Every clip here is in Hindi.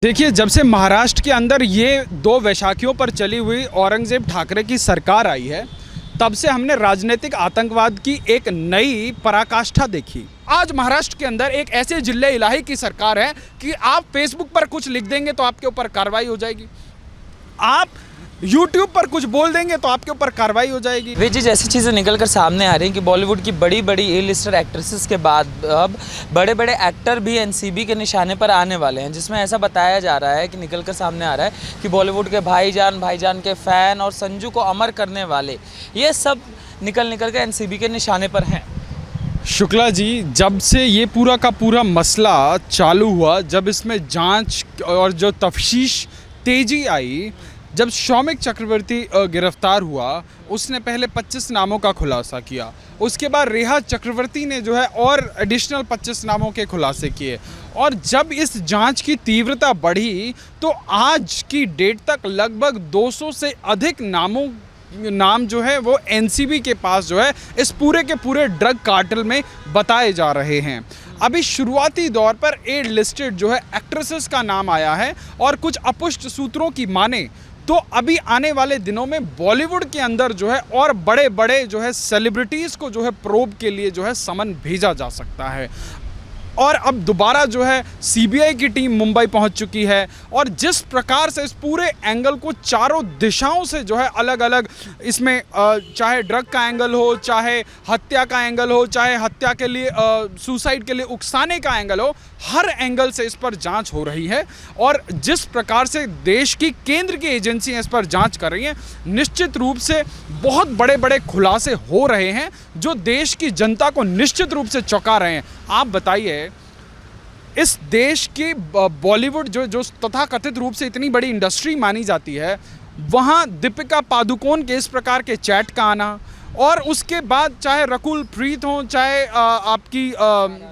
देखिए, जब से महाराष्ट्र के अंदर ये दो वैशाखियों पर चली हुई औरंगज़ेब ठाकरे की सरकार आई है, तब से हमने राजनीतिक आतंकवाद की एक नई पराकाष्ठा देखी। आज महाराष्ट्र के अंदर एक ऐसे जिले इलाही की सरकार है कि आप फेसबुक पर कुछ लिख देंगे तो आपके ऊपर कार्रवाई हो जाएगी, आप यूट्यूब पर कुछ बोल देंगे तो आपके ऊपर कार्रवाई हो जाएगी। वे जी जैसी चीज़ें निकल कर सामने आ रही हैं कि बॉलीवुड की बड़ी बड़ी ए लिस्टेड एक्ट्रेसेस के बाद अब बड़े बड़े एक्टर भी एनसीबी के निशाने पर आने वाले हैं, जिसमें ऐसा बताया जा रहा है कि निकल कर सामने आ रहा है कि बॉलीवुड के भाईजान के फ़ैन और संजू को अमर करने वाले ये सब निकल के एनसीबी के निशाने पर हैं। शुक्ला जी, जब से ये पूरा का पूरा मसला चालू हुआ, जब इसमें जांच और जो तफ्तीश तेजी आई, जब शौमिक चक्रवर्ती गिरफ्तार हुआ, उसने पहले 25 नामों का खुलासा किया, उसके बाद रेहा चक्रवर्ती ने जो है और एडिशनल 25 नामों के खुलासे किए, और जब इस जांच की तीव्रता बढ़ी तो आज की डेट तक लगभग 200 से अधिक नाम जो है वो एनसीबी के पास जो है इस पूरे के पूरे ड्रग कार्टेल में बताए जा रहे हैं। अभी शुरुआती दौर पर ए लिस्टेड जो है एक्ट्रेसेस का नाम आया है, और कुछ अपुष्ट सूत्रों की माने तो अभी आने वाले दिनों में बॉलीवुड के अंदर जो है और बड़े बड़े जो है सेलिब्रिटीज़ को जो है प्रोब के लिए जो है समन भेजा जा सकता है। और अब दोबारा जो है सीबीआई की टीम मुंबई पहुंच चुकी है, और जिस प्रकार से इस पूरे एंगल को चारों दिशाओं से जो है अलग अलग इसमें चाहे ड्रग का एंगल हो, चाहे हत्या का एंगल हो, चाहे हत्या के लिए सुसाइड के लिए उकसाने का एंगल हो, हर एंगल से इस पर जांच हो रही है। और जिस प्रकार से देश की केंद्र की एजेंसियां इस पर जांच कर रही हैं, निश्चित रूप से बहुत बड़े बड़े खुलासे हो रहे हैं जो देश की जनता को निश्चित रूप से चौंका रहे हैं। आप बताइए, इस देश की बॉलीवुड जो तथाकथित रूप से इतनी बड़ी इंडस्ट्री मानी जाती है, वहाँ दीपिका पादुकोण के इस प्रकार के चैट का आना, और उसके बाद चाहे रकुल प्रीत हो, चाहे आपकी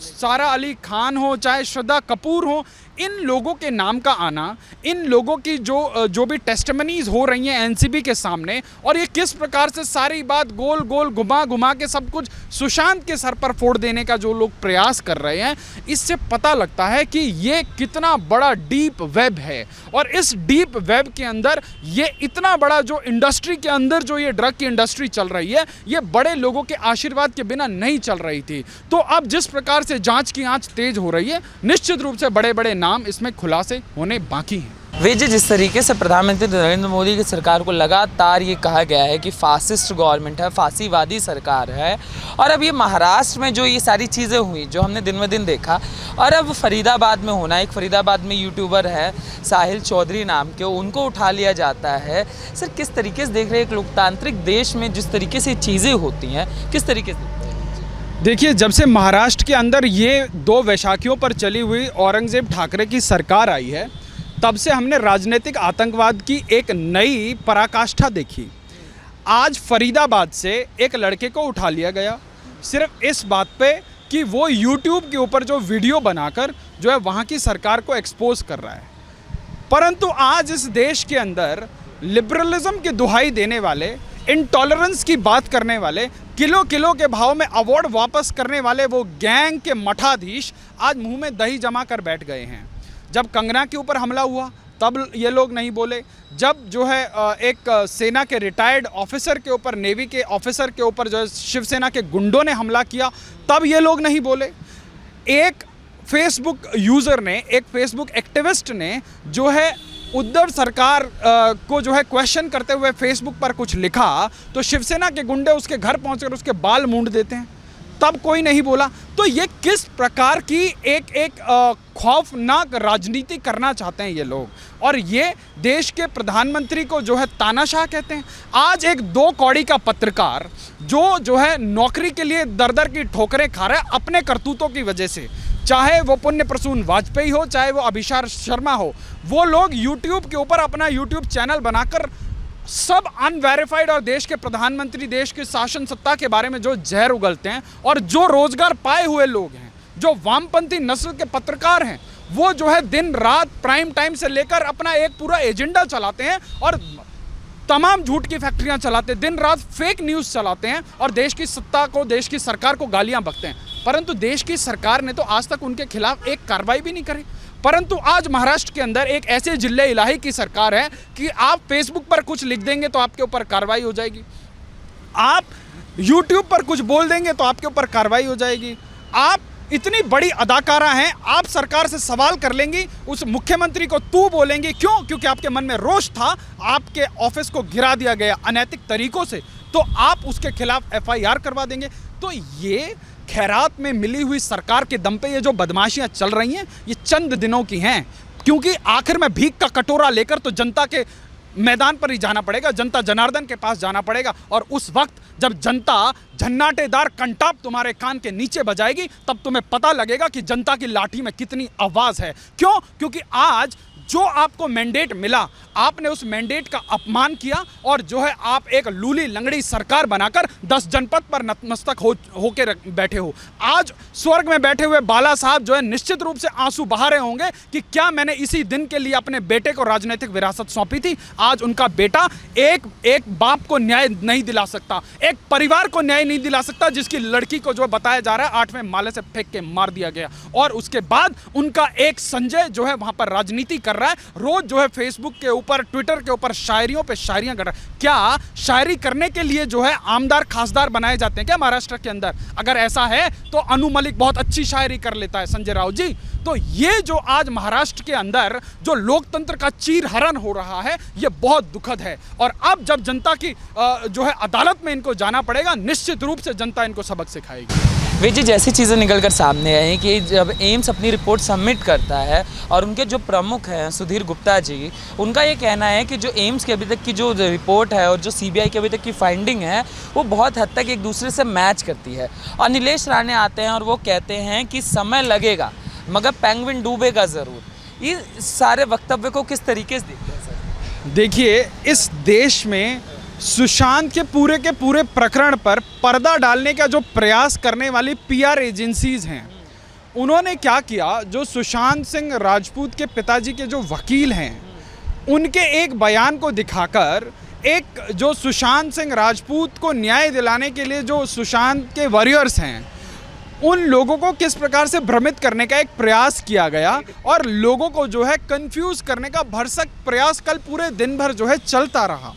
सारा अली खान हो, चाहे श्रद्धा कपूर हो, इन लोगों के नाम का आना, इन लोगों की जो भी टेस्टिमनीज हो रही हैं एनसीबी के सामने, और ये किस प्रकार से सारी बात गोल गोल घुमा के सब कुछ सुशांत के सर पर फोड़ देने का जो लोग प्रयास कर रहे हैं, इससे पता लगता है कि ये कितना बड़ा डीप वेब है। और इस डीप वेब के अंदर ये इतना बड़ा जो इंडस्ट्री के अंदर जो ये ड्रग की इंडस्ट्री चल रही है, ये बड़े लोगों के आशीर्वाद के बिना नहीं चल रही थी। तो अब जिस प्रकार से जांच की आंच तेज हो रही है, निश्चित रूप से बड़े बड़े नाम इसमें खुलासे होने बाकी हैं। वे जी जिस तरीके से प्रधानमंत्री नरेंद्र मोदी की सरकार को लगातार ये कहा गया है कि फासिस्ट गवर्नमेंट है, फासीवादी सरकार है, और अब ये महाराष्ट्र में जो ये सारी चीज़ें हुई जो हमने दिन ब दिन देखा, और अब फरीदाबाद में होना, एक फरीदाबाद में यूट्यूबर है साहिल चौधरी नाम के, उनको उठा लिया जाता है। सर, किस तरीके से देख रहे हैं एक लोकतांत्रिक देश में जिस तरीके से चीज़ें होती हैं, किस तरीके से? देखिए, जब से महाराष्ट्र के अंदर ये दो वैशाखियों पर चली हुई औरंगज़ेब ठाकरे की सरकार आई है, तब से हमने राजनीतिक आतंकवाद की एक नई पराकाष्ठा देखी। आज फरीदाबाद से एक लड़के को उठा लिया गया सिर्फ इस बात पे कि वो यूट्यूब के ऊपर जो वीडियो बनाकर जो है वहाँ की सरकार को एक्सपोज कर रहा है। परंतु आज इस देश के अंदर लिबरलिज्म की दुहाई देने वाले, इंटॉलरेंस की बात करने वाले, किलो किलो के भाव में अवार्ड वापस करने वाले वो गैंग के मठाधीश आज मुंह में दही जमा कर बैठ गए हैं। जब कंगना के ऊपर हमला हुआ तब ये लोग नहीं बोले, जब जो है एक सेना के रिटायर्ड ऑफिसर के ऊपर, नेवी के ऑफिसर के ऊपर जो है शिवसेना के गुंडों ने हमला किया तब ये लोग नहीं बोले। एक फेसबुक यूज़र ने, एक फेसबुक एक्टिविस्ट ने जो है उद्धव सरकार को जो है क्वेश्चन करते हुए फेसबुक पर कुछ लिखा, तो शिवसेना के गुंडे उसके घर पहुंचकर उसके बाल मूंड देते हैं, तब कोई नहीं बोला। तो ये किस प्रकार की एक खौफनाक राजनीति करना चाहते हैं ये लोग, और ये देश के प्रधानमंत्री को जो है तानाशाह कहते हैं। आज एक 2 कौड़ी का पत्रकार जो है नौकरी के लिए दर दर की ठोकरें खा रहा है अपने करतूतों की वजह से, चाहे वो पुण्य प्रसून वाजपेयी हो, चाहे वो अभिषेक शर्मा हो, वो लोग यूट्यूब के ऊपर अपना यूट्यूब चैनल बनाकर सब अनवेरिफाइड और देश के प्रधानमंत्री, देश की शासन सत्ता के बारे में जो जहर उगलते हैं, और जो रोजगार पाए हुए लोग हैं, जो वामपंथी नस्ल के पत्रकार हैं, वो जो है दिन रात प्राइम टाइम से लेकर अपना एक पूरा एजेंडा चलाते हैं और तमाम झूठ की फैक्ट्रियां चलाते हैं, दिन रात फेक न्यूज़ चलाते हैं, और देश की सत्ता को, देश की सरकार को गालियां बकते हैं। परंतु देश की सरकार ने तो आज तक उनके खिलाफ एक कार्रवाई भी नहीं करी। परंतु आज महाराष्ट्र के अंदर एक ऐसे जिले इलाही की सरकार है कि आप फेसबुक पर कुछ लिख देंगे तो आपके ऊपर कार्रवाई हो जाएगी, आप यूट्यूब पर कुछ बोल देंगे तो आपके ऊपर कार्रवाई हो जाएगी। आप इतनी बड़ी अदाकारा हैं, आप सरकार से सवाल कर लेंगी, उस मुख्यमंत्री को तू बोलेंगी, क्यों? क्योंकि आपके मन में रोष था, आपके ऑफिस को गिरा दिया गया अनैतिक तरीकों से, तो आप उसके खिलाफ एफआईआर करवा देंगे। तो ये खैरात में मिली हुई सरकार के दम पे ये जो बदमाशियां चल रही हैं, ये चंद दिनों की हैं, क्योंकि आखिर में भीख का कटोरा लेकर तो जनता के मैदान पर ही जाना पड़ेगा, जनता जनार्दन के पास जाना पड़ेगा। और उस वक्त जब जनता झन्नाटेदार कंटाप तुम्हारे कान के नीचे बजाएगी, तब तुम्हें पता लगेगा कि जनता की लाठी में कितनी आवाज़ है। क्यों? क्योंकि आज जो आपको मैंडेट मिला, आपने उस मैंडेट का अपमान किया और जो है आप एक लूली लंगड़ी सरकार बनाकर 10 जनपद पर नतमस्तक होकर बैठे हो। आज स्वर्ग में बैठे हुए बाला साहब जो है निश्चित रूप से आंसू बहा रहे होंगे कि क्या मैंने इसी दिन के लिए अपने बेटे को राजनीतिक विरासत सौंपी थी। आज उनका बेटा एक बाप को न्याय नहीं दिला सकता, एक परिवार को न्याय नहीं दिला सकता, जिसकी लड़की को जो बताया जा रहा है 8वें माले से फेंक के मार दिया गया। और उसके बाद उनका एक संजय जो है वहां पर राजनीति कर रहा है, रोज जो है फेसबुक के ऊपर, ट्विटर के ऊपर शायरियों पे शायरियां कर रहा है। क्या शायरी करने के लिए जो है आमदार खासदार बनाए जाते हैं क्या महाराष्ट्र के अंदर? अगर ऐसा है तो अनु मलिक बहुत अच्छी शायरी कर लेता है, संजय राउत जी। तो ये जो आज महाराष्ट्र के अंदर जो लोकतंत्र का चीरहरण हो रहा है, ये बहुत दुखद है। और अब जब जनता की जो है अदालत में इनको जाना पड़ेगा, निश्चित रूप से जनता इनको सबक सिखाएगी। वे जी, जैसी चीज़ें निकल कर सामने आई कि जब एम्स अपनी रिपोर्ट सबमिट करता है और उनके जो प्रमुख हैं सुधीर गुप्ता जी, उनका ये कहना है कि जो एम्स की अभी तक की जो रिपोर्ट है और जो सीबीआई की अभी तक की फाइंडिंग है, वो बहुत हद तक एक दूसरे से मैच करती है। और नीलेश राणे आते हैं और वो कहते हैं कि समय लगेगा मगर पेंगुइन डूबेगा ज़रूर। ये सारे वक्तव्य को किस तरीके से देखते हैं सर? देखिए, इस देश में सुशांत के पूरे प्रकरण पर पर्दा डालने का जो प्रयास करने वाली पीआर एजेंसीज हैं, उन्होंने क्या किया, जो सुशांत सिंह राजपूत के पिताजी के जो वकील हैं, उनके एक बयान को दिखाकर एक जो सुशांत सिंह राजपूत को न्याय दिलाने के लिए जो सुशांत के वॉरियर्स हैं, उन लोगों को किस प्रकार से भ्रमित करने का एक प्रयास किया गया और लोगों को जो है कंफ्यूज करने का भरसक प्रयास कल पूरे दिन भर जो है चलता रहा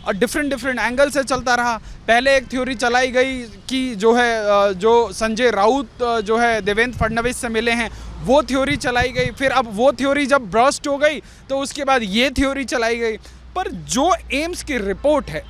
और डिफरेंट एंगल से चलता रहा। पहले एक थ्योरी चलाई गई कि जो है जो संजय राउत जो है देवेंद्र फडणवीस से मिले हैं, वो थ्योरी चलाई गई। फिर अब वो थ्योरी जब ब्रस्ट हो गई तो उसके बाद ये थ्योरी चलाई गई। पर जो एम्स की रिपोर्ट है,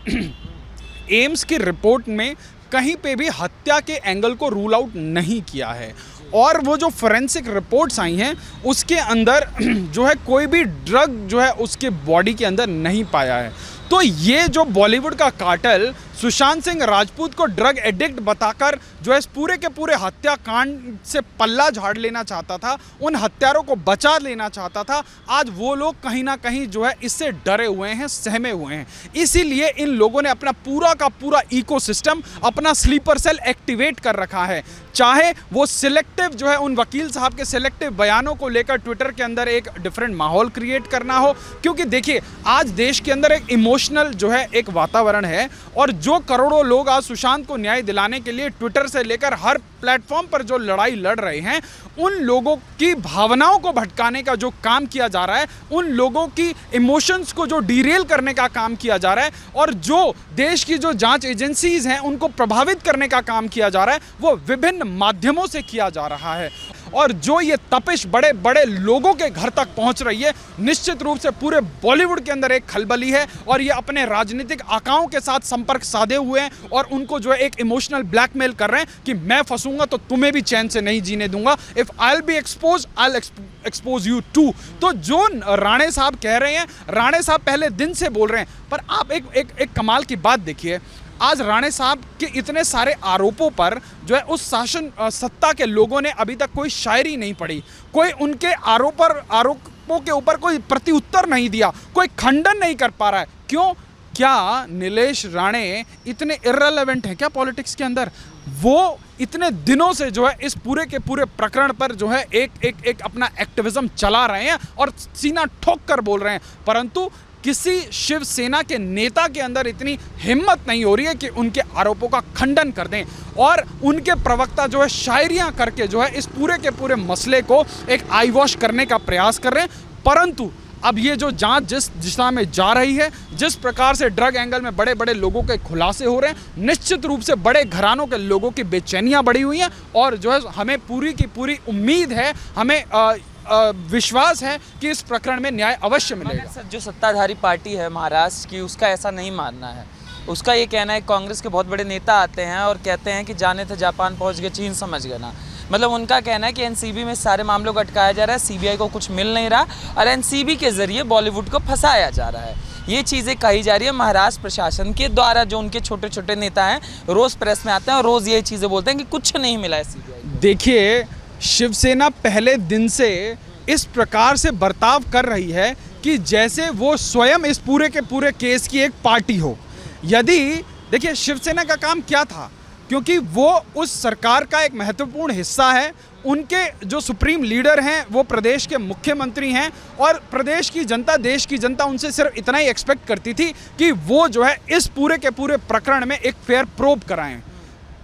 एम्स की रिपोर्ट में कहीं पे भी हत्या के एंगल को रूल आउट नहीं किया है। और वो जो फोरेंसिक रिपोर्ट्स आई हैं उसके अंदर जो है कोई भी ड्रग जो है उसके बॉडी के अंदर नहीं पाया है। तो ये जो बॉलीवुड का कार्टेल सुशांत सिंह राजपूत को ड्रग एडिक्ट बताकर जो है पूरे के पूरे हत्याकांड से पल्ला झाड़ लेना चाहता था, उन हत्यारों को बचा लेना चाहता था, आज वो लोग कहीं ना कहीं जो है इससे डरे हुए हैं, सहमे हुए हैं। इसीलिए इन लोगों ने अपना पूरा का पूरा इकोसिस्टम, अपना स्लीपर सेल एक्टिवेट कर रखा है। चाहे वो सिलेक्टिव जो है उन वकील साहब के सिलेक्टिव बयानों को लेकर ट्विटर के अंदर एक डिफरेंट माहौल क्रिएट करना हो, क्योंकि देखिए आज देश के अंदर एक इमोशनल जो है एक वातावरण है और जो करोड़ों लोग आज सुशांत को न्याय दिलाने के लिए ट्विटर से लेकर हर प्लेटफॉर्म पर जो लड़ाई लड़ रहे हैं, उन लोगों की भावनाओं को भटकाने का जो काम किया जा रहा है, उन लोगों की इमोशंस को जो डीरेल करने का काम किया जा रहा है और जो देश की जो जांच एजेंसीज हैं उनको प्रभावित करने का काम किया जा रहा है, वो विभिन्न माध्यमों से किया जा रहा है। और जो ये तपिश बड़े बड़े लोगों के घर तक पहुंच रही है, निश्चित रूप से पूरे बॉलीवुड के अंदर एक खलबली है और ये अपने राजनीतिक आकाओं के साथ संपर्क साधे हुए हैं और उनको जो है एक इमोशनल ब्लैकमेल कर रहे हैं कि मैं फंसूंगा तो तुम्हें भी चैन से नहीं जीने दूंगा, if I will be expose I will expose you too. तो जो राणे साहब कह रहे हैं, राणे साहब पहले दिन से बोल रहे हैं, पर आप एक कमाल की बात देखिए, आज राणे साहब के इतने सारे आरोपों पर जो है उस शासन सत्ता के लोगों ने अभी तक कोई शायरी नहीं पढ़ी, कोई उनके आरोपों के ऊपर कोई प्रत्युत्तर नहीं दिया, कोई खंडन नहीं कर पा रहा है। क्यों? क्या नीलेश राणे इतने इर्रेलेवेंट हैं क्या पॉलिटिक्स के अंदर? वो इतने दिनों से जो है इस पूरे के पूरे प्रकरण पर जो है एक अपना एक्टिविज्म चला रहे हैं और सीना ठोक कर बोल रहे हैं, परंतु किसी शिवसेना के नेता के अंदर इतनी हिम्मत नहीं हो रही है कि उनके आरोपों का खंडन कर दें और उनके प्रवक्ता जो है शायरियां करके जो है इस पूरे के पूरे मसले को एक आई वॉश करने का प्रयास कर रहे हैं। परंतु अब ये जो जांच जिस दिशा में जा रही है, जिस प्रकार से ड्रग एंगल में बड़े बड़े लोगों के खुलासे हो रहे हैं, निश्चित रूप से बड़े घरानों के लोगों की बेचैनियां बढ़ी हुई हैं और जो है हमें पूरी की पूरी उम्मीद है, हमें विश्वास है कि इस प्रकरण में न्याय अवश्य मिलेगा। जो सत्ताधारी पार्टी है महाराष्ट्र की, उसका ऐसा नहीं मानना है। उसका ये कहना है कांग्रेस के बहुत बड़े नेता आते हैं और कहते हैं कि जाने थे जापान पहुंच गए, चीन समझ गए ना। मतलब उनका कहना है कि एनसीबी में सारे मामलों को अटकाया जा रहा है, सीबीआई को कुछ मिल नहीं रहा और एनसीबी के जरिए बॉलीवुड को फंसाया जा रहा है। ये चीज़ें कही जा रही है महाराष्ट्र प्रशासन के द्वारा। जो उनके छोटे छोटे नेता हैं रोज़ प्रेस में आते हैं और रोज़ ये चीज़ें बोलते हैं कि कुछ नहीं मिला है सीबीआई। देखिए, शिवसेना पहले दिन से इस प्रकार से बर्ताव कर रही है कि जैसे वो स्वयं इस पूरे के पूरे केस की एक पार्टी हो। यदि देखिए, शिवसेना का काम क्या था, क्योंकि वो उस सरकार का एक महत्वपूर्ण हिस्सा है। उनके जो सुप्रीम लीडर हैं वो प्रदेश के मुख्यमंत्री हैं और प्रदेश की जनता, देश की जनता उनसे सिर्फ इतना ही एक्सपेक्ट करती थी कि वो जो है इस पूरे के पूरे प्रकरण में एक फेयर प्रोब कराएं।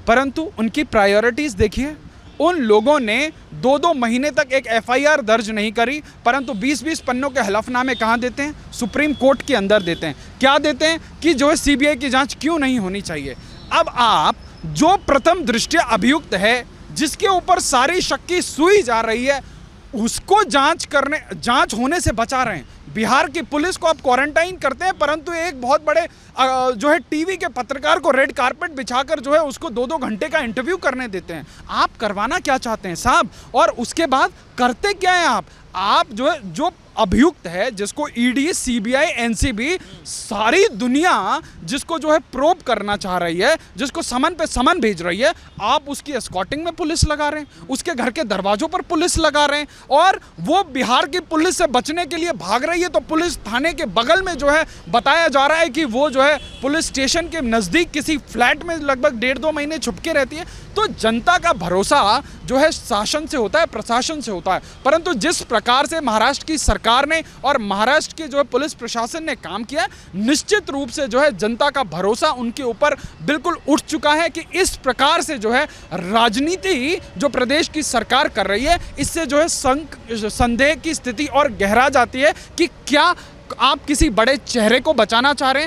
परंतु उनकी प्रायोरिटीज़ देखिए, उन लोगों ने 2-2 महीने तक एक एफआईआर दर्ज नहीं करी, परंतु 20-20 पन्नों के हलफनामे कहाँ देते हैं? सुप्रीम कोर्ट के अंदर देते हैं। क्या देते हैं कि जो है सीबीआई की जांच क्यों नहीं होनी चाहिए। अब आप जो प्रथम दृष्टया अभियुक्त है, जिसके ऊपर सारी शक की सुई जा रही है, उसको जांच होने से बचा रहे हैं। बिहार की पुलिस को आप क्वारंटाइन करते हैं, परंतु एक बहुत बड़े जो है टीवी के पत्रकार को रेड कारपेट बिछाकर जो है उसको 2-2 घंटे का इंटरव्यू करने देते हैं। आप करवाना क्या चाहते हैं साहब? और उसके बाद करते क्या हैं आप जो है जो अभियुक्त है, जिसको ईडी, सीबीआई, एनसीबी, सारी दुनिया जिसको जो है प्रोब करना चाह रही है, जिसको समन पे समन भेज रही है, आप उसकी एस्कॉर्टिंग में पुलिस लगा रहे हैं, उसके घर के दरवाजों पर पुलिस लगा रहे हैं और वो बिहार की पुलिस से बचने के लिए भाग रही है। तो पुलिस थाने के बगल में जो है बताया जा रहा है कि वो जो है पुलिस स्टेशन के नज़दीक किसी फ्लैट में लगभग 1.5-2 महीने छुपके रहती है। तो जनता का भरोसा जो है शासन से होता है, प्रशासन से होता है। परंतु जिस प्रकार से महाराष्ट्र की सरकार ने और महाराष्ट्र के जो है पुलिस प्रशासन ने काम किया, निश्चित रूप से जो है जनता का भरोसा उनके ऊपर बिल्कुल उठ चुका है कि इस प्रकार से जो है राजनीति जो प्रदेश की सरकार कर रही है, इससे जो है संदेह की स्थिति और गहरा जाती है कि क्या आप किसी बड़े चेहरे को बचाना चाह रहे हैं